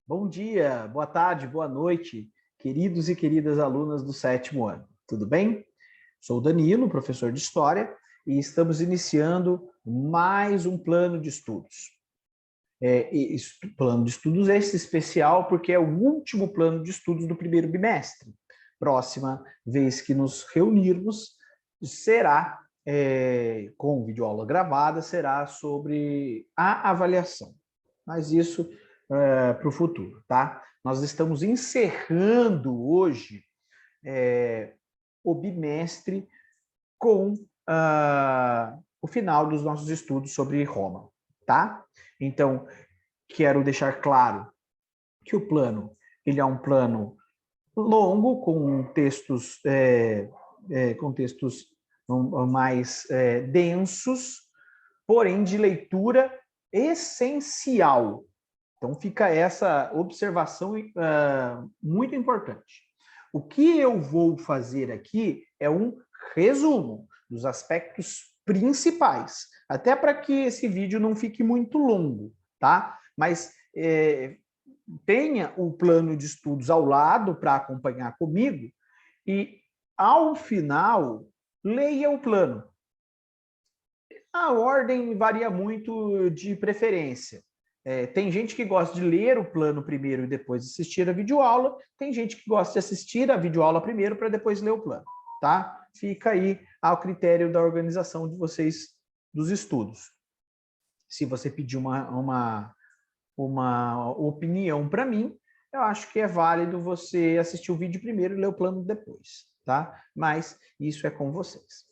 Bom dia, boa tarde, boa noite, queridos e queridas alunas do sétimo ano. Tudo bem? Sou o Danilo, professor de História, e estamos iniciando mais um plano de estudos. Plano de estudos esse especial porque é o último plano de estudos do primeiro bimestre. Próxima vez que nos reunirmos será, com videoaula gravada, será sobre a avaliação. Mas isso para o futuro, tá? Nós estamos encerrando hoje o bimestre com o final dos nossos estudos sobre Roma, tá? Então, quero deixar claro que o plano, ele é um plano longo, com textos mais densos, porém de leitura essencial. Então fica essa observação muito importante. O que eu vou fazer aqui é um resumo dos aspectos principais, até para que esse vídeo não fique muito longo, tá? Mas tenha o plano de estudos ao lado para acompanhar comigo e, ao final, leia o plano. A ordem varia muito de preferência. Tem gente que gosta de ler o plano primeiro e depois assistir a videoaula, tem gente que gosta de assistir a videoaula primeiro para depois ler o plano, tá? Fica aí ao critério da organização de vocês dos estudos. Se você pedir uma opinião para mim, eu acho que é válido você assistir o vídeo primeiro e ler o plano depois, tá? Mas isso é com vocês.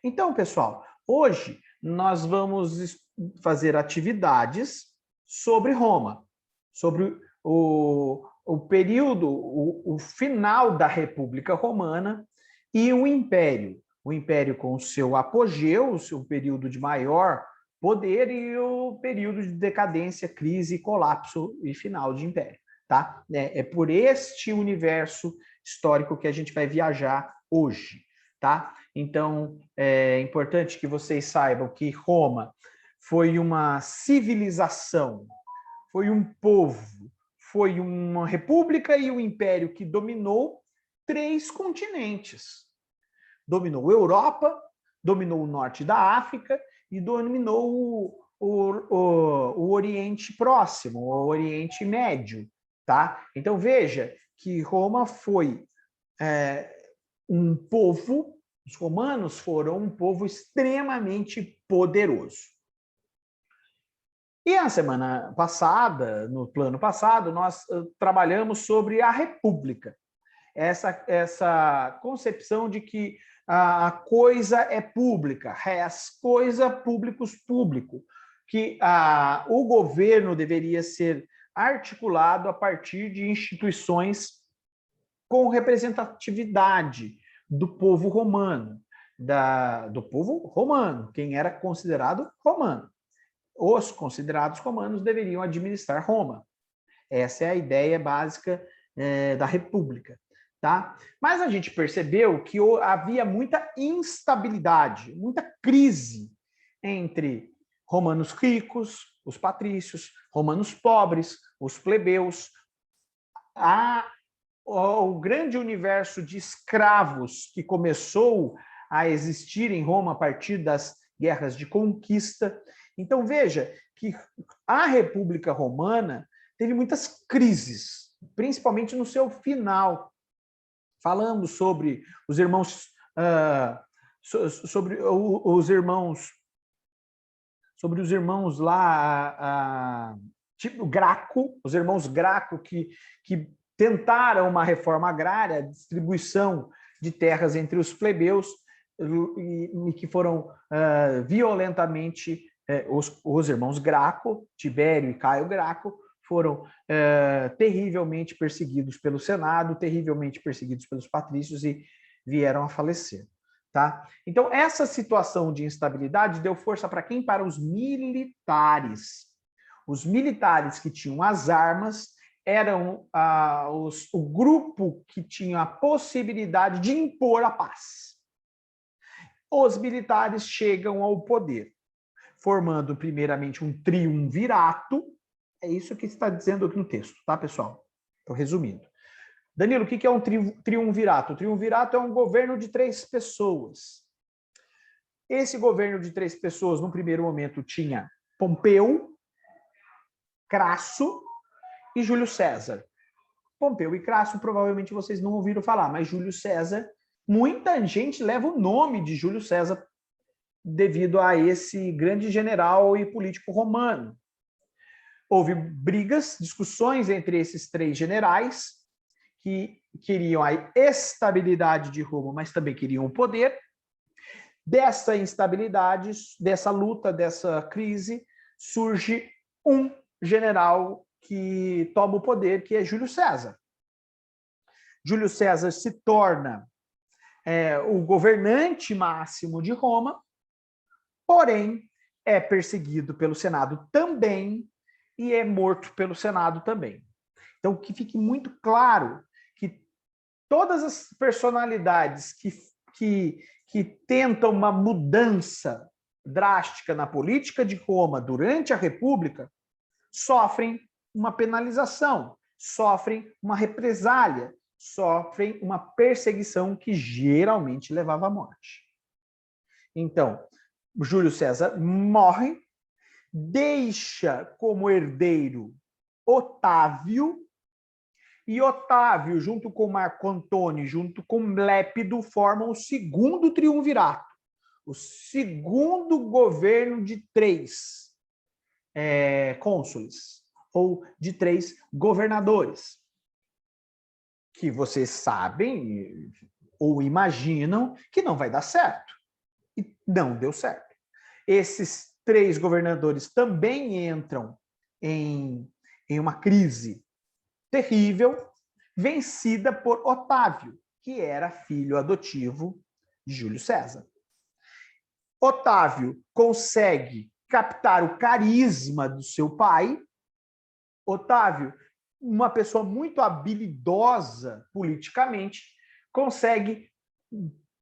Então, pessoal, hoje nós vamos fazer atividades sobre Roma, sobre o período, o final da República Romana e o Império com o seu apogeu, o seu período de maior poder e o período de decadência, crise, colapso e final de Império. Tá? É por este universo histórico que a gente vai viajar hoje. Tá? Então, é importante que vocês saibam que Roma foi uma civilização, foi um povo, foi uma república e um império que dominou 3 continentes. Dominou a Europa, dominou o norte da África e dominou o Oriente Próximo, o Oriente Médio. Tá? Então, veja que Roma foi um povo, os romanos foram um povo extremamente poderoso. E a semana passada, no plano passado, nós trabalhamos sobre a República. Essa concepção de que a coisa é pública, res coisa publicus público, que o governo deveria ser articulado a partir de instituições com representatividade do povo romano, do povo romano, quem era considerado romano. Os considerados romanos deveriam administrar Roma. Essa é a ideia básica da República. Tá? Mas a gente percebeu que havia muita instabilidade, muita crise entre romanos ricos, os patrícios, romanos pobres, os plebeus. O grande universo de escravos que começou a existir em Roma a partir das guerras de conquista. Então, veja que a República Romana teve muitas crises, principalmente no seu final. Falamos sobre os irmãos, sobre os irmãos lá, tipo Graco, os irmãos Graco que tentaram uma reforma agrária, distribuição de terras entre os plebeus e que foram violentamente os irmãos Graco, Tibério e Caio Graco, foram terrivelmente perseguidos pelo Senado, terrivelmente perseguidos pelos patrícios e vieram a falecer. Tá? Então, essa situação de instabilidade deu força para quem? Para os militares. Os militares que tinham as armas eram o grupo que tinha a possibilidade de impor a paz. Os militares chegam ao poder, formando primeiramente um triunvirato, É isso que está dizendo aqui no texto, tá, pessoal? Estou resumindo. Danilo, o que é um triunvirato? O triunvirato é um governo de 3 pessoas. Esse governo de 3 pessoas, no primeiro momento, tinha Pompeu, Crasso e Júlio César. Pompeu e Crasso, provavelmente vocês não ouviram falar, mas Júlio César, muita gente leva o nome de Júlio César devido a esse grande general e político romano. Houve brigas, discussões entre esses 3 generais que queriam a estabilidade de Roma, mas também queriam o poder. Dessa instabilidade, dessa luta, dessa crise, surge um general que toma o poder, que é Júlio César. Júlio César se torna o governante máximo de Roma, porém é perseguido pelo Senado também e é morto pelo Senado também. Então, que fique muito claro que todas as personalidades que tentam uma mudança drástica na política de Roma durante a República sofrem uma penalização, sofrem uma represália, sofrem uma perseguição que geralmente levava à morte. Então, Júlio César morre, deixa como herdeiro Otávio, e Otávio, junto com Marco Antônio, junto com Lépido, formam o segundo triunvirato, o segundo governo de 3 cônsules, ou de 3 governadores, que vocês sabem ou imaginam que não vai dar certo. E não deu certo. Esses 3 governadores também entram em uma crise terrível, vencida por Otávio, que era filho adotivo de Júlio César. Otávio consegue captar o carisma do seu pai. Otávio, uma pessoa muito habilidosa politicamente, consegue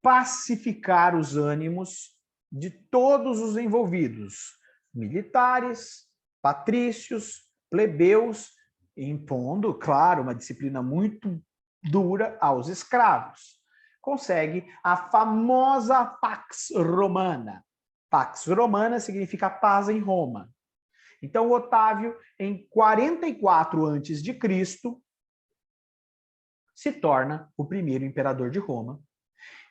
pacificar os ânimos de todos os envolvidos, militares, patrícios, plebeus, impondo, claro, uma disciplina muito dura aos escravos. Consegue a famosa Pax Romana. Pax Romana significa paz em Roma. Então, Otávio, em 44 a.C., se torna o primeiro imperador de Roma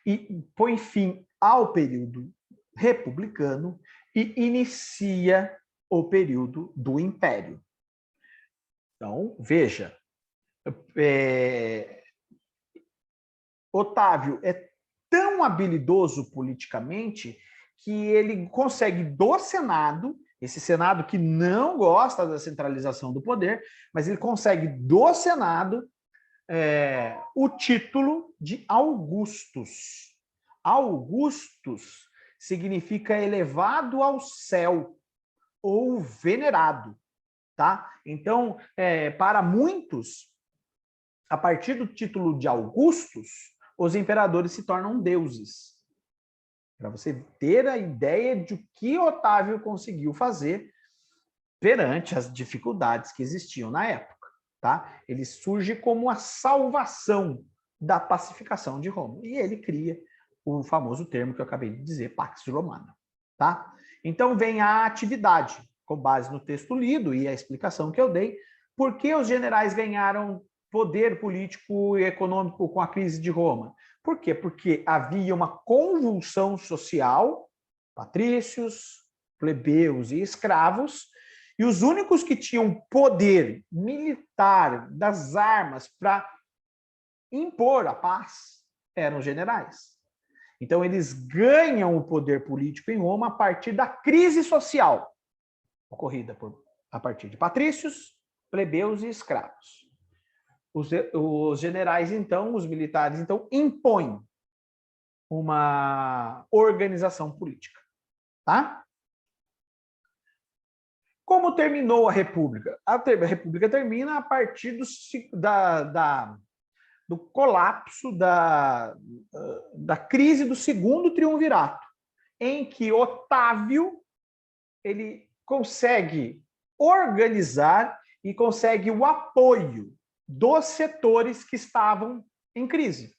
e põe fim ao período republicano e inicia o período do Império. Então, veja, Otávio é tão habilidoso politicamente que ele consegue do Senado, esse Senado que não gosta da centralização do poder, mas ele consegue do Senado o título de Augustus. Augustus significa elevado ao céu ou venerado, tá? Então, para muitos, a partir do título de Augustus, os imperadores se tornam deuses. Para você ter a ideia de o que Otávio conseguiu fazer perante as dificuldades que existiam na época. Tá? Ele surge como a salvação da pacificação de Roma. E ele cria o famoso termo que eu acabei de dizer, Pax Romana. Tá? Então vem a atividade, com base no texto lido e a explicação que eu dei, por que os generais ganharam poder político e econômico com a crise de Roma. Por quê? Porque havia uma convulsão social, patrícios, plebeus e escravos, e os únicos que tinham poder militar das armas para impor a paz eram os generais. Então, eles ganham o poder político em Roma a partir da crise social, ocorrida a partir de patrícios, plebeus e escravos. Os generais, então, os militares, então, impõem uma organização política. Tá? Como terminou a República? A República termina a partir do colapso da crise do segundo triunvirato, em que Otávio ele consegue organizar e consegue o apoio dos setores que estavam em crise.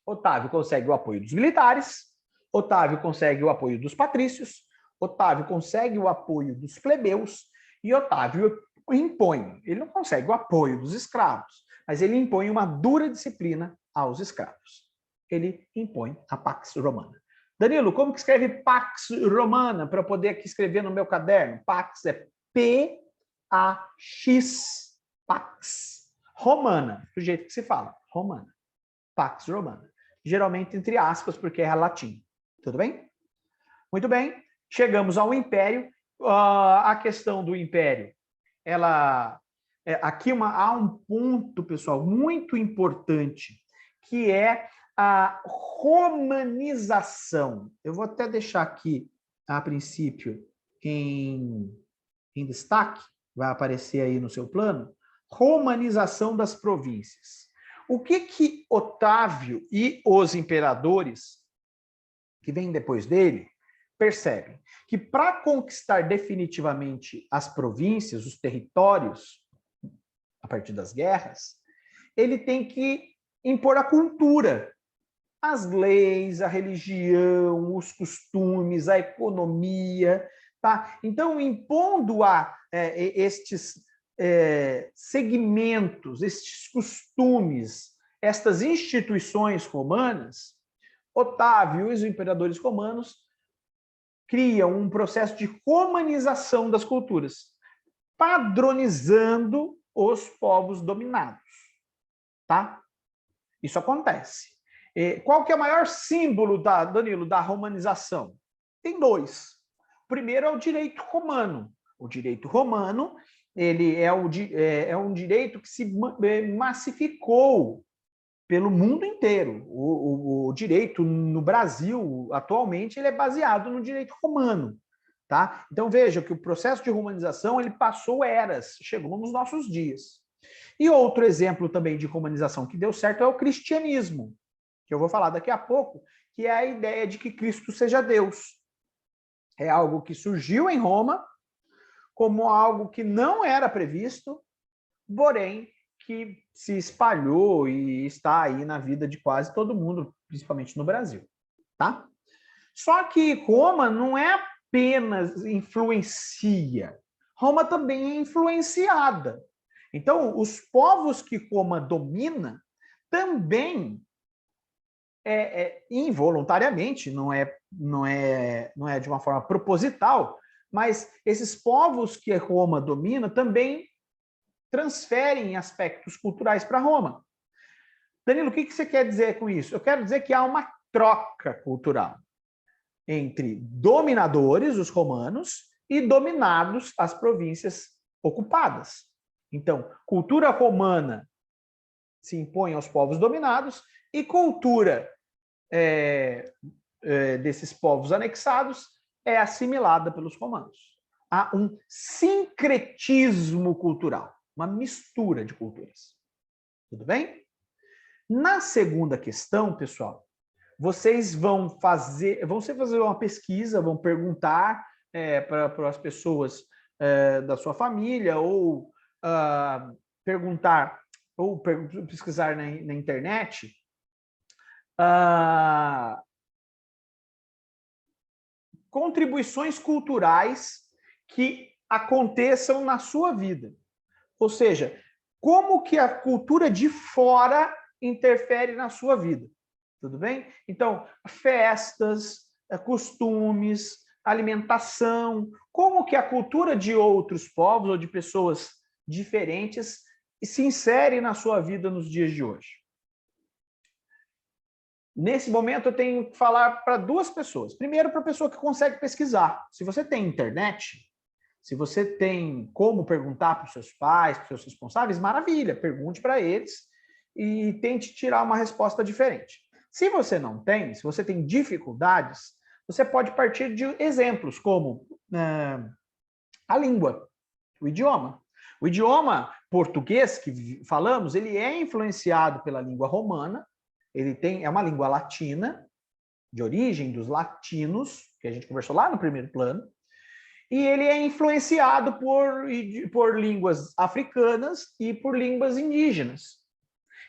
Otávio consegue o apoio dos militares, Otávio consegue o apoio dos patrícios, Otávio consegue o apoio dos plebeus e Otávio impõe. Ele não consegue o apoio dos escravos, mas ele impõe uma dura disciplina aos escravos. Ele impõe a Pax Romana. Danilo, como que escreve Pax Romana para eu poder aqui escrever no meu caderno? Pax é P-A-X, Pax Romana, do jeito que se fala, Romana. Pax Romana. Geralmente entre aspas, porque é latim. Tudo bem? Muito bem. Chegamos ao Império. A questão do Império, aqui há um ponto, pessoal, muito importante, que é a romanização. Eu vou até deixar aqui, a princípio, em destaque, vai aparecer aí no seu plano, romanização das províncias. O que Otávio e os imperadores que vêm depois dele percebem? Que para conquistar definitivamente as províncias, os territórios, a partir das guerras, ele tem que impor a cultura, as leis, a religião, os costumes, a economia, tá? Então, impondo estes segmentos, estes costumes, estas instituições romanas, Otávio e os imperadores romanos criam um processo de romanização das culturas, padronizando os povos dominados, tá? Isso acontece. Qual que é o maior símbolo, Danilo, da romanização? Tem dois. O primeiro é o direito romano. O direito romano, ele é um direito que se massificou pelo mundo inteiro. O direito no Brasil, atualmente, ele é baseado no direito romano. Tá? Então, veja que o processo de romanização ele passou eras, chegou nos nossos dias. E outro exemplo também de romanização que deu certo é o cristianismo, que eu vou falar daqui a pouco, que é a ideia de que Cristo seja Deus. É algo que surgiu em Roma como algo que não era previsto, porém que se espalhou e está aí na vida de quase todo mundo, principalmente no Brasil, tá? Só que Roma não é apenas influencia, Roma também é influenciada. Então, os povos que Roma domina também involuntariamente, não é de uma forma proposital, mas esses povos que Roma domina também transferem aspectos culturais para Roma. Danilo, o que você quer dizer com isso? Eu quero dizer que há uma troca cultural entre dominadores, os romanos, e dominados, as províncias ocupadas. Então, cultura romana se impõe aos povos dominados e cultura desses povos anexados é assimilada pelos romanos. Há um sincretismo cultural, uma mistura de culturas. Tudo bem? Na segunda questão, pessoal, vocês vão fazer uma pesquisa, vão perguntar para as pessoas da sua família ou perguntar ou pesquisar na internet contribuições culturais que aconteçam na sua vida. Ou seja, como que a cultura de fora interfere na sua vida. Tudo bem? Então, festas, costumes, alimentação, como que a cultura de outros povos ou de pessoas diferentes se insere na sua vida nos dias de hoje. Nesse momento, eu tenho que falar para duas pessoas. Primeiro, para a pessoa que consegue pesquisar. Se você tem internet, se você tem como perguntar para os seus pais, para os seus responsáveis, maravilha, pergunte para eles e tente tirar uma resposta diferente. Se você não tem, se você tem dificuldades, você pode partir de exemplos como a língua, o idioma. O idioma português que falamos, ele é influenciado pela língua romana, é uma língua latina, de origem dos latinos, que a gente conversou lá no primeiro plano, E ele é influenciado por línguas africanas e por línguas indígenas.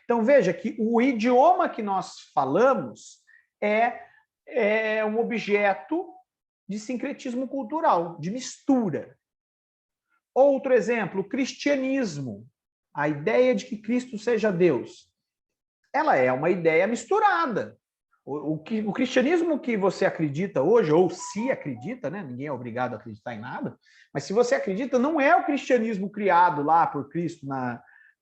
Então, veja que o idioma que nós falamos é um objeto de sincretismo cultural, de mistura. Outro exemplo, o cristianismo. A ideia de que Cristo seja Deus. Ela é uma ideia misturada. O cristianismo que você acredita hoje, ou se acredita, né? Ninguém é obrigado a acreditar em nada, mas se você acredita, não é o cristianismo criado lá por Cristo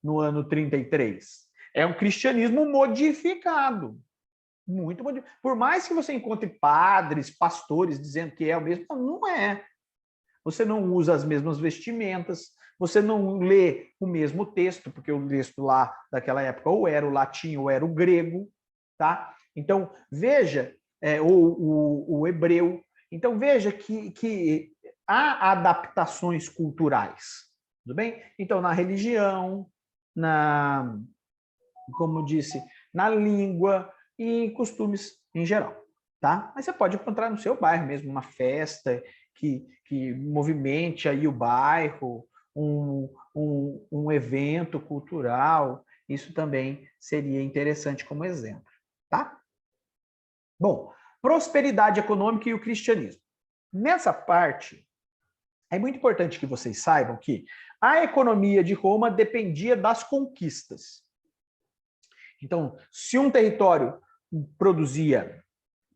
no ano 33. É um cristianismo modificado. Muito modificado. Por mais que você encontre padres, pastores dizendo que é o mesmo, não é. Você não usa as mesmas vestimentas, você não lê o mesmo texto, porque o texto lá daquela época ou era o latim ou era o grego, tá? Então, veja, o hebreu. Então, veja que há adaptações culturais, tudo bem? Então, na religião, como disse, na língua e em costumes em geral, tá? Mas você pode encontrar no seu bairro mesmo uma festa que movimente aí o bairro, um evento cultural, isso também seria interessante como exemplo, tá? Bom, prosperidade econômica e o cristianismo. Nessa parte, é muito importante que vocês saibam que a economia de Roma dependia das conquistas. Então, se um território produzia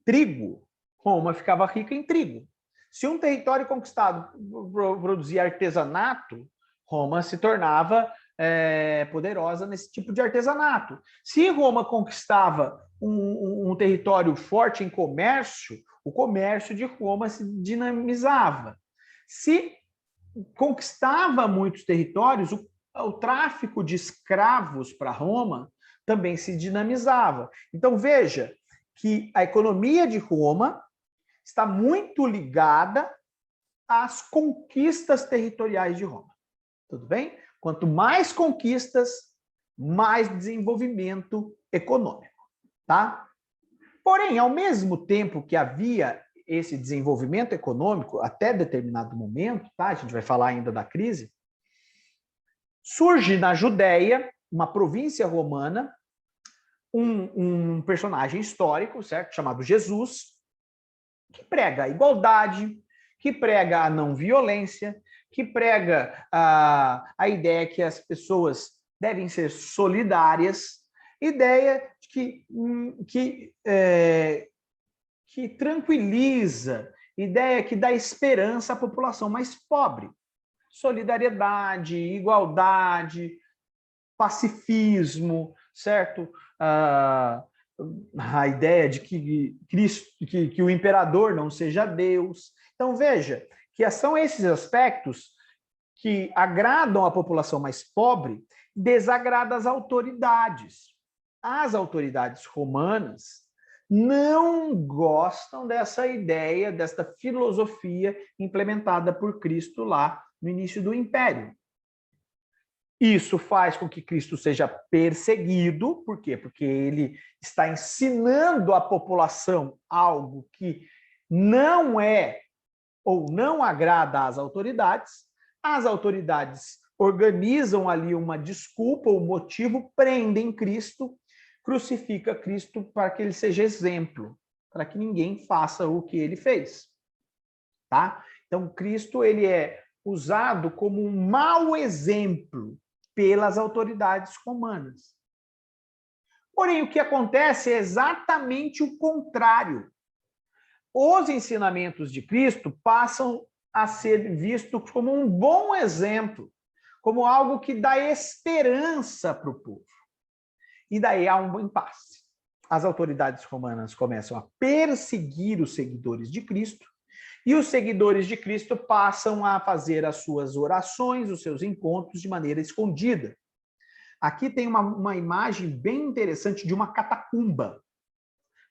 trigo, Roma ficava rica em trigo. Se um território conquistado produzia artesanato, Roma se tornava poderosa nesse tipo de artesanato. Se Roma conquistava um território forte em comércio, o comércio de Roma se dinamizava. Se conquistava muitos territórios, o tráfico de escravos para Roma também se dinamizava. Então, veja que a economia de Roma está muito ligada às conquistas territoriais de Roma. Tudo bem? Quanto mais conquistas, mais desenvolvimento econômico, tá? Porém, ao mesmo tempo que havia esse desenvolvimento econômico, até determinado momento, tá? A gente vai falar ainda da crise, surge na Judéia, uma província romana, um personagem histórico, certo? Chamado Jesus, que prega a igualdade, que prega a não violência, que prega a ideia que as pessoas devem ser solidárias, ideia que tranquiliza, ideia que dá esperança à população mais pobre. Solidariedade, igualdade, pacifismo, certo? A ideia de que Cristo, que o imperador não seja Deus. Então, veja que são esses aspectos que agradam a população mais pobre, desagradam as autoridades. As autoridades romanas não gostam dessa ideia, desta filosofia implementada por Cristo lá no início do Império. Isso faz com que Cristo seja perseguido, por quê? Porque ele está ensinando à população algo que não é ou não agrada às autoridades. As autoridades organizam ali uma desculpa, um motivo, prendem Cristo, crucifica Cristo para que ele seja exemplo, para que ninguém faça o que ele fez, tá? Então Cristo ele é usado como um mau exemplo pelas autoridades romanas. Porém, o que acontece é exatamente o contrário. Os ensinamentos de Cristo passam a ser vistos como um bom exemplo, como algo que dá esperança para o povo. E daí há um impasse. As autoridades romanas começam a perseguir os seguidores de Cristo, e os seguidores de Cristo passam a fazer as suas orações, os seus encontros de maneira escondida. Aqui tem uma imagem bem interessante de uma catacumba.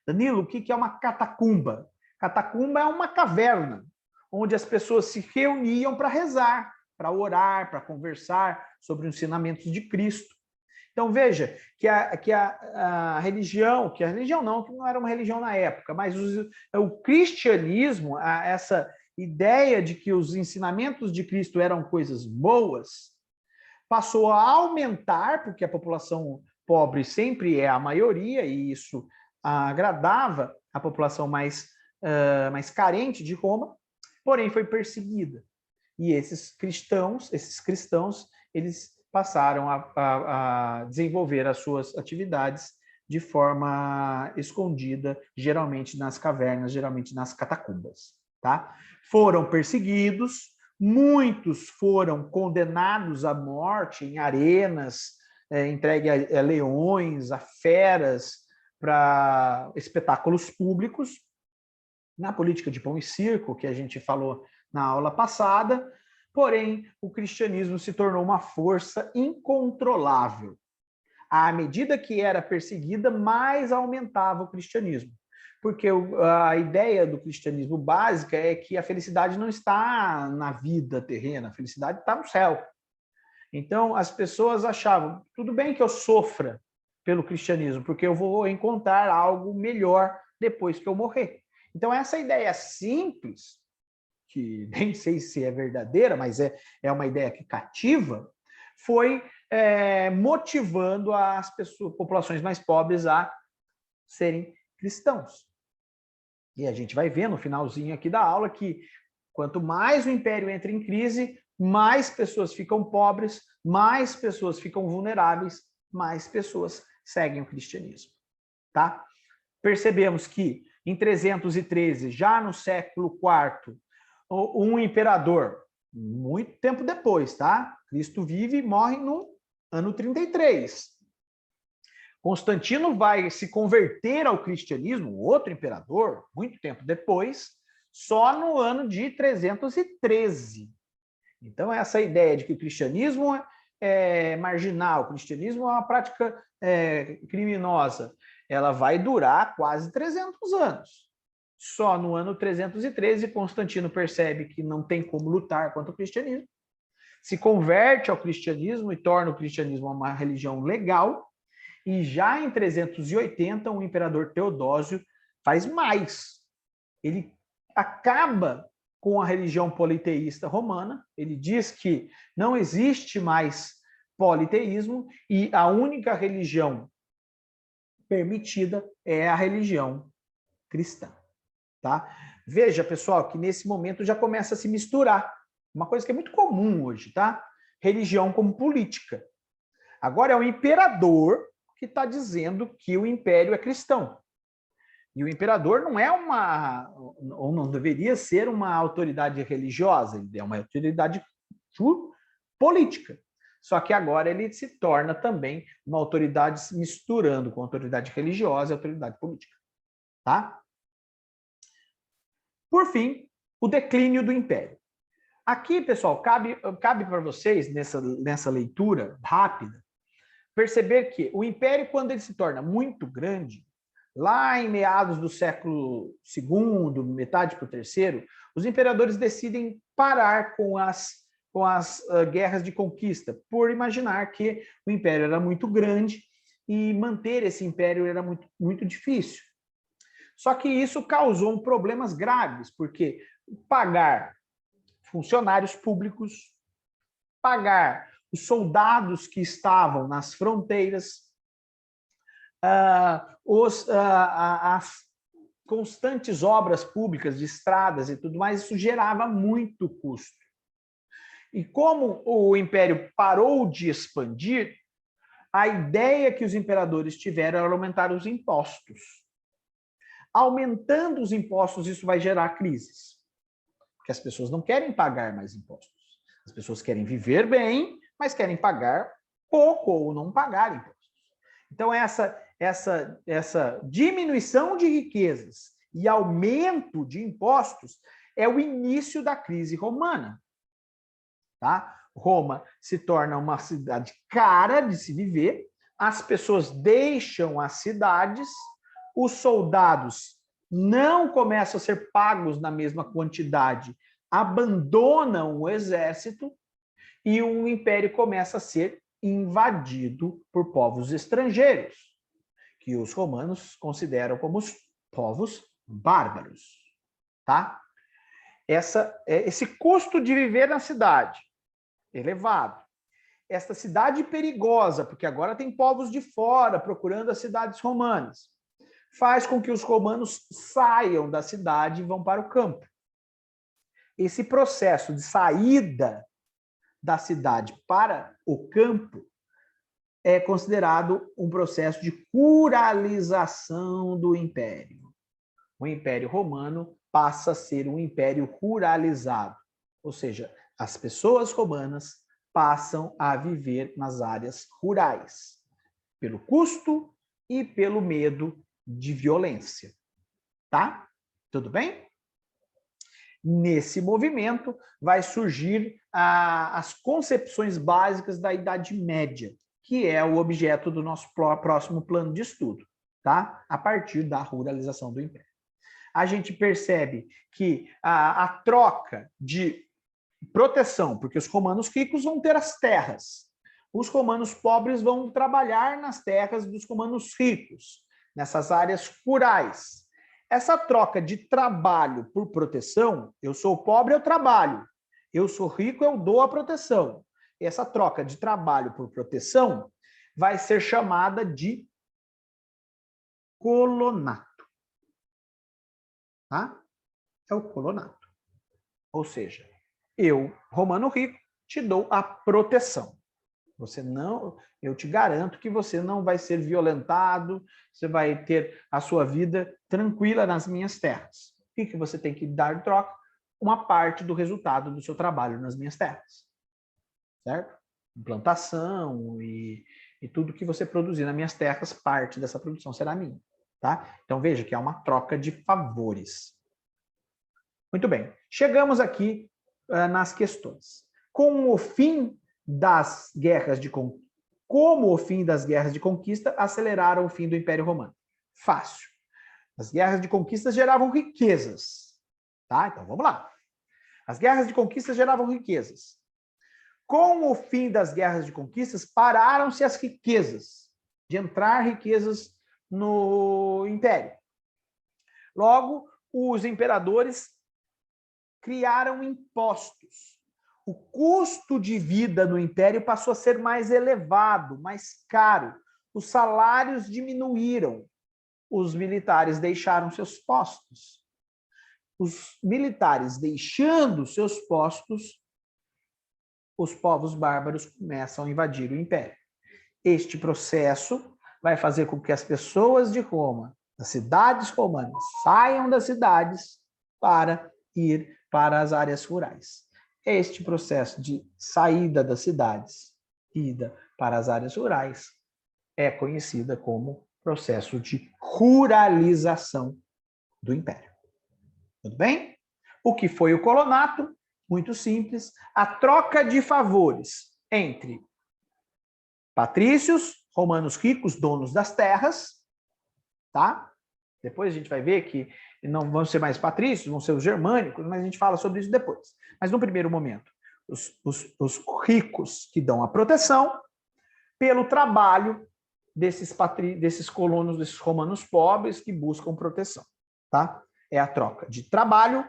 Danilo, o que é uma catacumba? Catacumba é uma caverna, onde as pessoas se reuniam para rezar, para orar, para conversar sobre os ensinamentos de Cristo. Então, veja que a religião, que não era uma religião na época, mas o cristianismo, essa ideia de que os ensinamentos de Cristo eram coisas boas passou a aumentar, porque a população pobre sempre é a maioria, e isso agradava a população mais carente de Roma, porém foi perseguida. E esses cristãos, eles passaram a desenvolver as suas atividades de forma escondida, geralmente nas cavernas, geralmente nas catacumbas. Tá? Foram perseguidos, muitos foram condenados à morte em arenas, entregue a leões, a feras, para espetáculos públicos. Na política de pão e circo, que a gente falou na aula passada, porém, o cristianismo se tornou uma força incontrolável. À medida que era perseguida, mais aumentava o cristianismo. Porque a ideia do cristianismo básica é que a felicidade não está na vida terrena, a felicidade está no céu. Então, as pessoas achavam, tudo bem que eu sofra pelo cristianismo, porque eu vou encontrar algo melhor depois que eu morrer. Então, essa ideia simples, que nem sei se é verdadeira, mas é uma ideia que cativa, foi motivando as populações mais pobres a serem cristãos. E a gente vai ver no finalzinho aqui da aula que quanto mais o império entra em crise, mais pessoas ficam pobres, mais pessoas ficam vulneráveis, mais pessoas seguem o cristianismo. Tá? Percebemos que em 313, já no século IV, um imperador, muito tempo depois, tá? Cristo vive e morre no ano 33. Constantino vai se converter ao cristianismo, outro imperador, muito tempo depois, só no ano de 313. Então, essa ideia de que o cristianismo é marginal, o cristianismo é uma prática criminosa, ela vai durar quase 300 anos. Só no ano 313, Constantino percebe que não tem como lutar contra o cristianismo, se converte ao cristianismo e torna o cristianismo uma religião legal, e já em 380, o imperador Teodósio faz mais. Ele acaba com a religião politeísta romana, ele diz que não existe mais politeísmo e a única religião permitida é a religião cristã. Tá? Veja, pessoal, que nesse momento já começa a se misturar. Uma coisa que é muito comum hoje, tá? Religião como política. Agora é o imperador que está dizendo que o império é cristão. E o imperador não é ou não deveria ser uma autoridade religiosa, ele é uma autoridade política. Só que agora ele se torna também uma autoridade se misturando com autoridade religiosa e autoridade política. Tá? Por fim, o declínio do império. Aqui, pessoal, cabe para vocês, nessa leitura rápida, perceber que o império, quando ele se torna muito grande, lá em meados do século II, metade para o terceiro, os imperadores decidem parar com as guerras de conquista, por imaginar que o império era muito grande e manter esse império era muito, muito difícil. Só que isso causou problemas graves, porque pagar funcionários públicos, pagar os soldados que estavam nas fronteiras, as constantes obras públicas de estradas e tudo mais, isso gerava muito custo. E como o império parou de expandir, a ideia que os imperadores tiveram era aumentar os impostos. Aumentando os impostos, isso vai gerar crises. Porque as pessoas não querem pagar mais impostos. As pessoas querem viver bem, mas querem pagar pouco ou não pagar impostos. Então, essa diminuição de riquezas e aumento de impostos é o início da crise romana. Tá? Roma se torna uma cidade cara de se viver, as pessoas deixam as cidades, os soldados não começam a ser pagos na mesma quantidade, abandonam o exército e o império começa a ser invadido por povos estrangeiros, que os romanos consideram como os povos bárbaros. Tá? esse custo de viver na cidade elevado. Esta cidade perigosa, porque agora tem povos de fora procurando as cidades romanas, faz com que os romanos saiam da cidade e vão para o campo. Esse processo de saída da cidade para o campo é considerado um processo de ruralização do império. O Império Romano passa a ser um império ruralizado, ou seja, as pessoas romanas passam a viver nas áreas rurais, pelo custo e pelo medo de violência. Tá? Tudo bem? Nesse movimento vai surgir as concepções básicas da Idade Média, que é o objeto do nosso próximo plano de estudo, tá? A partir da ruralização do Império. A gente percebe que a troca de proteção, porque os romanos ricos vão ter as terras, os romanos pobres vão trabalhar nas terras dos romanos ricos, nessas áreas rurais. Essa troca de trabalho por proteção, eu sou pobre, eu trabalho, eu sou rico, eu dou a proteção. Essa troca de trabalho por proteção vai ser chamada de colonato. Tá? É o colonato. Ou seja, eu, romano rico, te dou a proteção. Eu te garanto que você não vai ser violentado, você vai ter a sua vida tranquila nas minhas terras. O que você tem que dar de troca? Uma parte do resultado do seu trabalho nas minhas terras. Certo? Plantação e tudo que você produzir nas minhas terras, parte dessa produção será minha. Tá? Então veja que é uma troca de favores. Muito bem. Chegamos aqui nas questões. Com o fim das guerras de conquista, como o fim das guerras de conquista aceleraram o fim do Império Romano? Fácil. As guerras de conquista geravam riquezas. Tá? Então vamos lá. As guerras de conquista geravam riquezas. Com o fim das guerras de conquistas, pararam-se as riquezas, de entrar riquezas no Império. Logo, os imperadores criaram impostos. O custo de vida no Império passou a ser mais elevado, mais caro. Os salários diminuíram. Os militares deixaram seus postos. Os militares deixando seus postos, os povos bárbaros começam a invadir o Império. Este processo vai fazer com que as pessoas de Roma, das cidades romanas, saiam das cidades para ir para as áreas rurais. Este processo de saída das cidades, ida para as áreas rurais, é conhecida como processo de ruralização do Império. Tudo bem? O que foi o colonato? Muito simples. A troca de favores entre patrícios, romanos ricos, donos das terras, tá? Depois a gente vai ver que não vão ser mais patrícios, vão ser os germânicos, mas a gente fala sobre isso depois. Mas no primeiro momento, os ricos que dão a proteção pelo trabalho desses colonos, desses romanos pobres que buscam proteção, tá? É a troca de trabalho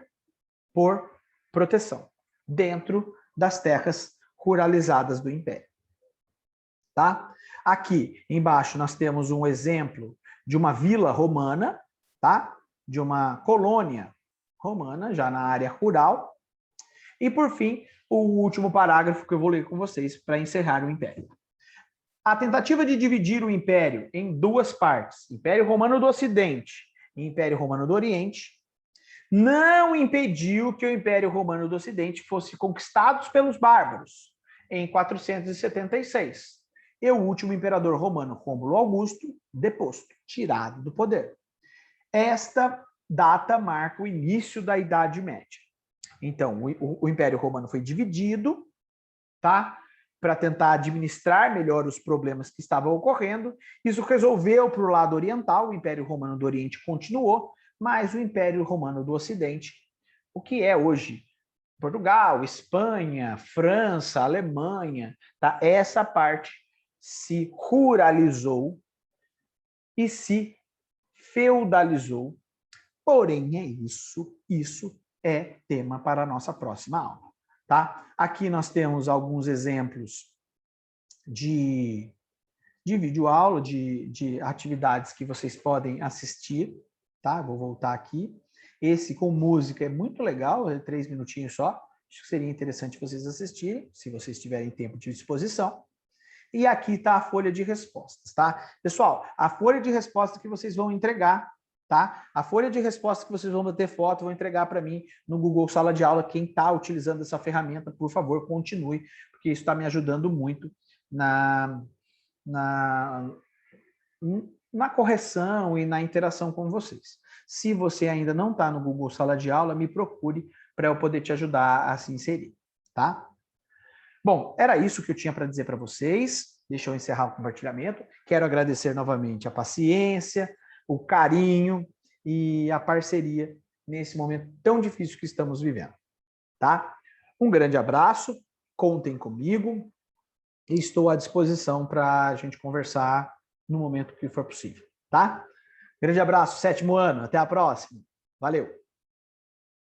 por proteção dentro das terras ruralizadas do Império. Tá? Aqui embaixo nós temos um exemplo de uma vila romana, tá? De uma colônia romana, já na área rural. E, por fim, o último parágrafo que eu vou ler com vocês para encerrar o Império. A tentativa de dividir o Império em duas partes, Império Romano do Ocidente e Império Romano do Oriente, não impediu que o Império Romano do Ocidente fosse conquistado pelos bárbaros em 476. E o último imperador romano, Rômulo Augusto, deposto, tirado do poder. Esta data marca o início da Idade Média. Então, o Império Romano foi dividido, tá? Para tentar administrar melhor os problemas que estavam ocorrendo. Isso resolveu para o lado oriental, o Império Romano do Oriente continuou, mas o Império Romano do Ocidente, o que é hoje Portugal, Espanha, França, Alemanha, tá? Essa parte se ruralizou e se feudalizou. Porém, isso é tema para a nossa próxima aula, tá? Aqui nós temos alguns exemplos de videoaula, de atividades que vocês podem assistir, tá? Vou voltar aqui. Esse com música é muito legal, é 3 minutinhos só. Acho que seria interessante vocês assistirem, se vocês tiverem tempo de disposição. E aqui está a folha de respostas, tá? Pessoal, a folha de resposta que vocês vão entregar, tá? A folha de resposta que vocês vão bater foto, vão entregar para mim no Google Sala de Aula. Quem está utilizando essa ferramenta, por favor, continue, porque isso está me ajudando muito na correção e na interação com vocês. Se você ainda não está no Google Sala de Aula, me procure para eu poder te ajudar a se inserir, tá? Bom, era isso que eu tinha para dizer para vocês. Deixa eu encerrar o compartilhamento. Quero agradecer novamente a paciência, o carinho e a parceria nesse momento tão difícil que estamos vivendo, tá? Um grande abraço, contem comigo e estou à disposição para a gente conversar no momento que for possível, tá? Grande abraço, 7º ano, até a próxima. Valeu!